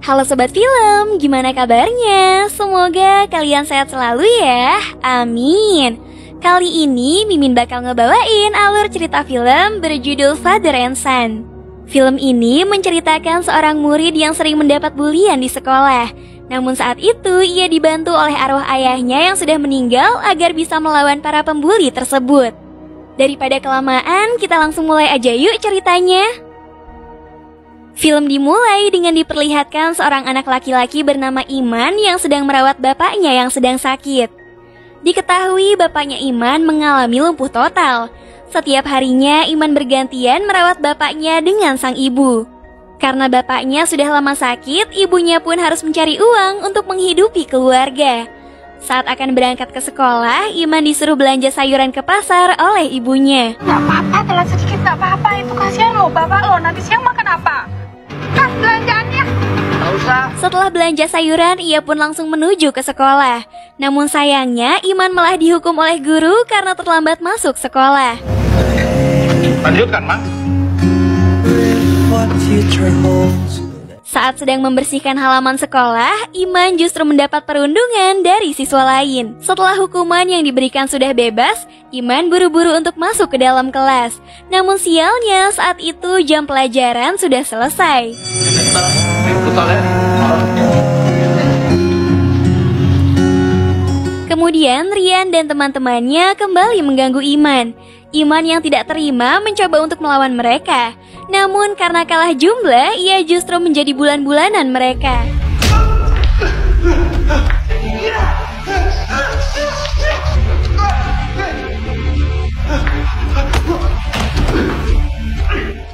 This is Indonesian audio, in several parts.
Halo Sobat Film, gimana kabarnya? Semoga kalian sehat selalu ya, amin. Kali ini Mimin bakal ngebawain alur cerita film berjudul Father and Son. Film ini menceritakan seorang murid yang sering mendapat bulian di sekolah. Namun saat itu ia dibantu oleh arwah ayahnya yang sudah meninggal agar bisa melawan para pembuli tersebut. Daripada kelamaan, kita langsung mulai aja yuk ceritanya. Film dimulai dengan diperlihatkan seorang anak laki-laki bernama Iman yang sedang merawat bapaknya yang sedang sakit. Diketahui bapaknya Iman mengalami lumpuh total. Setiap harinya Iman bergantian merawat bapaknya dengan sang ibu. Karena bapaknya sudah lama sakit, ibunya pun harus mencari uang untuk menghidupi keluarga. Saat akan berangkat ke sekolah, Iman disuruh belanja sayuran ke pasar oleh ibunya. Gak apa-apa, telat sedikit gak apa-apa. Itu kasihan loh bapak lo, nanti siang makan apa? Kas belanjaannya. Gak usah. Setelah belanja sayuran, ia pun langsung menuju ke sekolah. Namun sayangnya, Iman malah dihukum oleh guru karena terlambat masuk sekolah. Lanjutkan, Ma. Saat sedang membersihkan halaman sekolah, Iman justru mendapat perundungan dari siswa lain. Setelah hukuman yang diberikan sudah bebas, Iman buru-buru untuk masuk ke dalam kelas. Namun sialnya saat itu jam pelajaran sudah selesai. Kemudian Rian dan teman-temannya kembali mengganggu Iman. Iman yang tidak terima mencoba untuk melawan mereka. Namun karena kalah jumlah, ia justru menjadi bulan-bulanan mereka.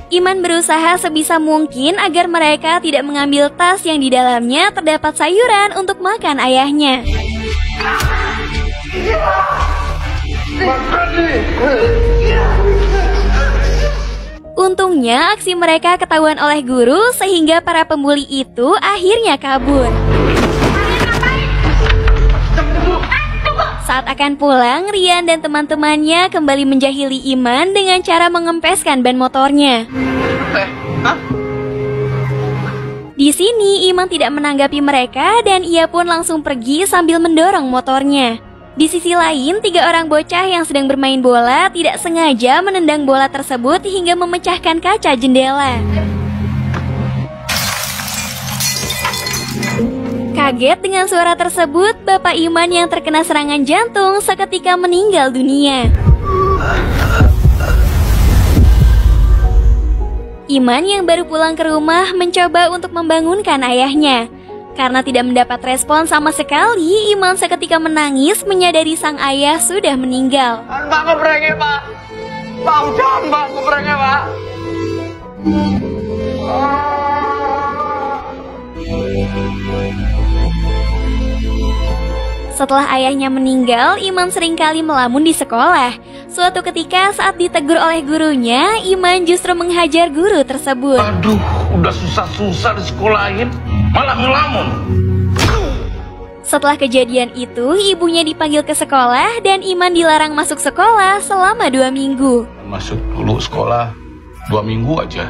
Iman berusaha sebisa mungkin agar mereka tidak mengambil tas yang di dalamnya terdapat sayuran untuk makan ayahnya. Untungnya aksi mereka ketahuan oleh guru sehingga para pembuli itu akhirnya kabur. Saat akan pulang, Rian dan teman-temannya kembali menjahili Iman dengan cara mengempeskan ban motornya. Di sini Iman tidak menanggapi mereka dan ia pun langsung pergi sambil mendorong motornya. Di sisi lain, 3 orang bocah yang sedang bermain bola tidak sengaja menendang bola tersebut hingga memecahkan kaca jendela. Kaget dengan suara tersebut, Bapak Iman yang terkena serangan jantung seketika meninggal dunia. Iman yang baru pulang ke rumah mencoba untuk membangunkan ayahnya. Karena tidak mendapat respon sama sekali, Iman seketika menangis menyadari sang ayah sudah meninggal. Mbak kebrengnya, Pak. Pak, udah, Mbak kebrengnya, Pak. Setelah ayahnya meninggal, Iman seringkali melamun di sekolah. Suatu ketika saat ditegur oleh gurunya, Iman justru menghajar guru tersebut. Aduh, udah susah-susah disekolahin, malah ngelamun. Setelah kejadian itu, ibunya dipanggil ke sekolah dan Iman dilarang masuk sekolah selama 2 minggu. Masuk dulu sekolah 2 minggu aja.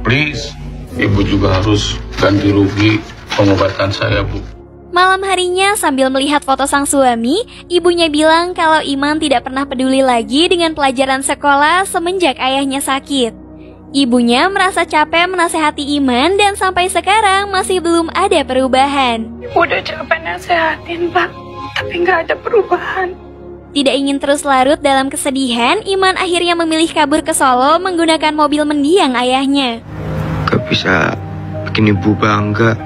Please, ibu juga harus ganti rugi pengobatan saya, Bu. Malam harinya sambil melihat foto sang suami, ibunya bilang kalau Iman tidak pernah peduli lagi dengan pelajaran sekolah semenjak ayahnya sakit. Ibunya merasa capek menasehati Iman dan sampai sekarang masih belum ada perubahan. Udah capek nasehatin Pak, tapi nggak ada perubahan. Tidak ingin terus larut dalam kesedihan, Iman akhirnya memilih kabur ke Solo menggunakan mobil mendiang ayahnya. Gak bisa bikin ibu bangga.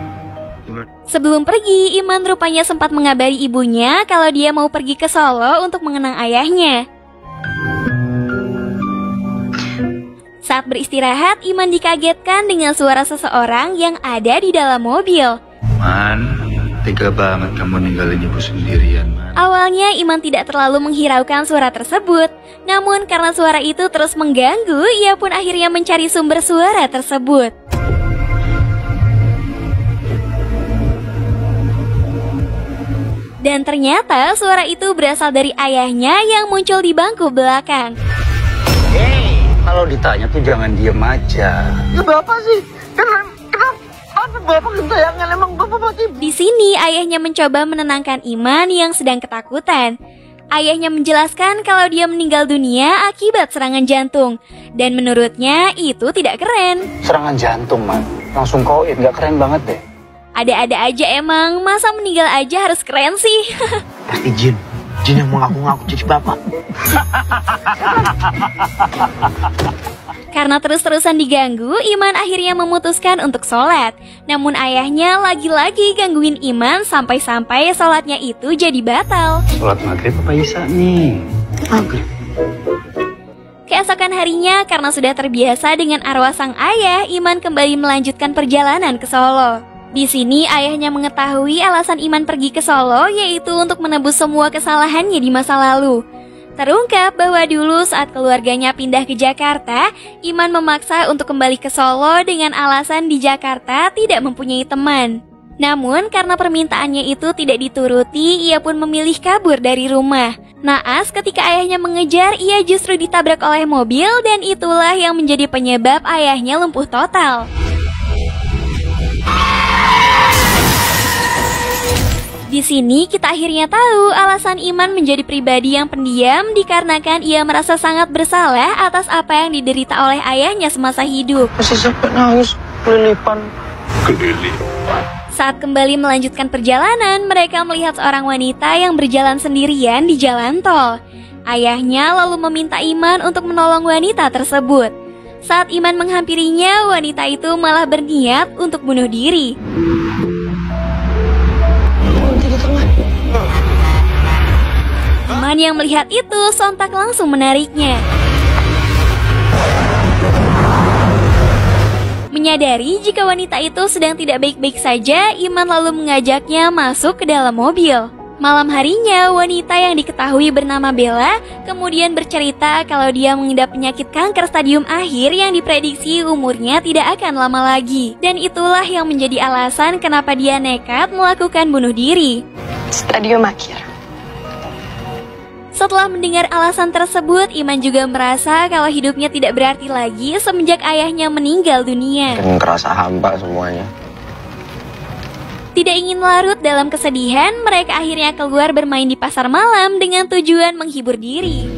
Sebelum pergi, Iman rupanya sempat mengabari ibunya kalau dia mau pergi ke Solo untuk mengenang ayahnya. Saat beristirahat, Iman dikagetkan dengan suara seseorang yang ada di dalam mobil. Man, tega banget kamu ninggalin ibu sendirian, Man. Awalnya Iman tidak terlalu menghiraukan suara tersebut. Namun karena suara itu terus mengganggu, ia pun akhirnya mencari sumber suara tersebut. Dan ternyata suara itu berasal dari ayahnya yang muncul di bangku belakang. Hei, kalau ditanya tuh jangan diem aja. Ya Bapak sih, kenapa Bapak gentayangan, emang Bapak mati? Di sini ayahnya mencoba menenangkan Iman yang sedang ketakutan. Ayahnya menjelaskan kalau dia meninggal dunia akibat serangan jantung. Dan menurutnya itu tidak keren. Serangan jantung, Man. Langsung koin, gak keren banget deh. Ada-ada aja emang, masa meninggal aja harus keren sih? Pasti Jin yang mengaku-ngaku jadi Bapak. Karena terus-terusan diganggu, Iman akhirnya memutuskan untuk sholat. Namun ayahnya lagi-lagi gangguin Iman sampai-sampai sholatnya itu jadi batal. Sholat maghrib apa isya nih? Maghrib. Keesokan harinya, karena sudah terbiasa dengan arwah sang ayah, Iman kembali melanjutkan perjalanan ke Solo. Di sini ayahnya mengetahui alasan Iman pergi ke Solo, yaitu untuk menebus semua kesalahannya di masa lalu. Terungkap bahwa dulu saat keluarganya pindah ke Jakarta, Iman memaksa untuk kembali ke Solo dengan alasan di Jakarta tidak mempunyai teman. Namun karena permintaannya itu tidak dituruti, ia pun memilih kabur dari rumah. Naas ketika ayahnya mengejar, ia justru ditabrak oleh mobil dan itulah yang menjadi penyebab ayahnya lumpuh total. Di sini kita akhirnya tahu alasan Iman menjadi pribadi yang pendiam dikarenakan ia merasa sangat bersalah atas apa yang diderita oleh ayahnya semasa hidup. Masih sampai nangis, kelilipan. Saat kembali melanjutkan perjalanan, mereka melihat seorang wanita yang berjalan sendirian di jalan tol. Ayahnya lalu meminta Iman untuk menolong wanita tersebut. Saat Iman menghampirinya, wanita itu malah berniat untuk bunuh diri. Iman yang melihat itu sontak langsung menariknya. Menyadari jika wanita itu sedang tidak baik-baik saja, Iman lalu mengajaknya masuk ke dalam mobil. Malam harinya, wanita yang diketahui bernama Bella kemudian bercerita kalau dia mengidap penyakit kanker stadium akhir yang diprediksi umurnya tidak akan lama lagi. Dan itulah yang menjadi alasan kenapa dia nekat melakukan bunuh diri. Stadium akhir. Setelah mendengar alasan tersebut, Iman juga merasa kalau hidupnya tidak berarti lagi semenjak ayahnya meninggal dunia. Dan kerasa hampa semuanya. Tidak ingin larut dalam kesedihan, mereka akhirnya keluar bermain di pasar malam dengan tujuan menghibur diri.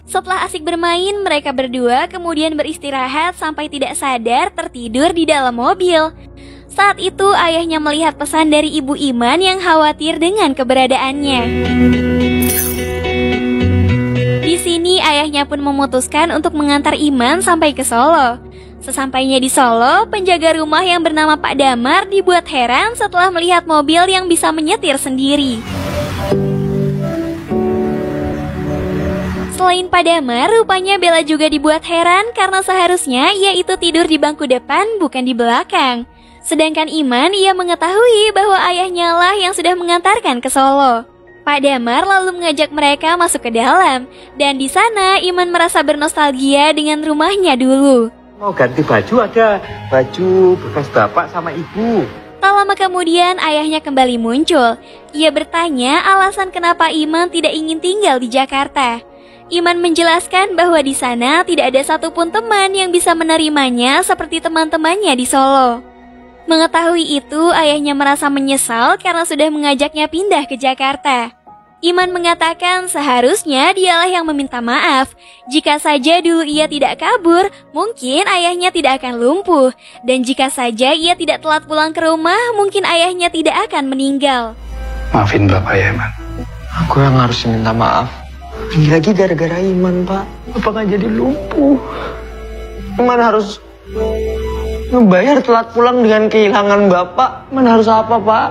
Setelah asik bermain, mereka berdua kemudian beristirahat sampai tidak sadar tertidur di dalam mobil. Saat itu ayahnya melihat pesan dari ibu Iman yang khawatir dengan keberadaannya. Di sini ayahnya pun memutuskan untuk mengantar Iman sampai ke Solo. Sesampainya di Solo, penjaga rumah yang bernama Pak Damar dibuat heran setelah melihat mobil yang bisa menyetir sendiri. Selain Pak Damar, rupanya Bella juga dibuat heran karena seharusnya ia itu tidur di bangku depan bukan di belakang. Sedangkan Iman, ia mengetahui bahwa ayahnya lah yang sudah mengantarkan ke Solo. Pak Damar lalu mengajak mereka masuk ke dalam, dan di sana Iman merasa bernostalgia dengan rumahnya dulu. Mau ganti baju, ada baju bekas bapak sama ibu. Tak lama kemudian ayahnya kembali muncul. Ia bertanya alasan kenapa Iman tidak ingin tinggal di Jakarta. Iman menjelaskan bahwa di sana tidak ada satupun teman yang bisa menerimanya seperti teman-temannya di Solo. Mengetahui itu, ayahnya merasa menyesal karena sudah mengajaknya pindah ke Jakarta. Iman mengatakan seharusnya dialah yang meminta maaf. Jika saja dulu ia tidak kabur, mungkin ayahnya tidak akan lumpuh. Dan jika saja ia tidak telat pulang ke rumah, mungkin ayahnya tidak akan meninggal. Maafin Bapak ya, Iman. Aku yang harus minta maaf. Ini lagi gara-gara Iman, Pak. Bapak kan jadi lumpuh. Iman harus ngebayar telat pulang dengan kehilangan Bapak. Iman harus apa, Pak?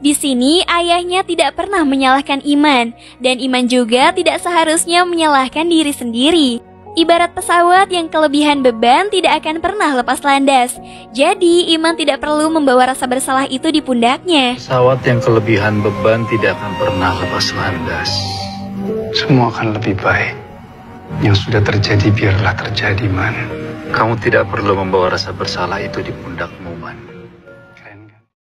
Di sini ayahnya tidak pernah menyalahkan Iman, dan Iman juga tidak seharusnya menyalahkan diri sendiri. Ibarat pesawat yang kelebihan beban tidak akan pernah lepas landas. Jadi Iman tidak perlu membawa rasa bersalah itu di pundaknya. Pesawat yang kelebihan beban tidak akan pernah lepas landas. Semua akan lebih baik. Yang sudah terjadi biarlah terjadi, Man. Kamu tidak perlu membawa rasa bersalah itu di pundakmu.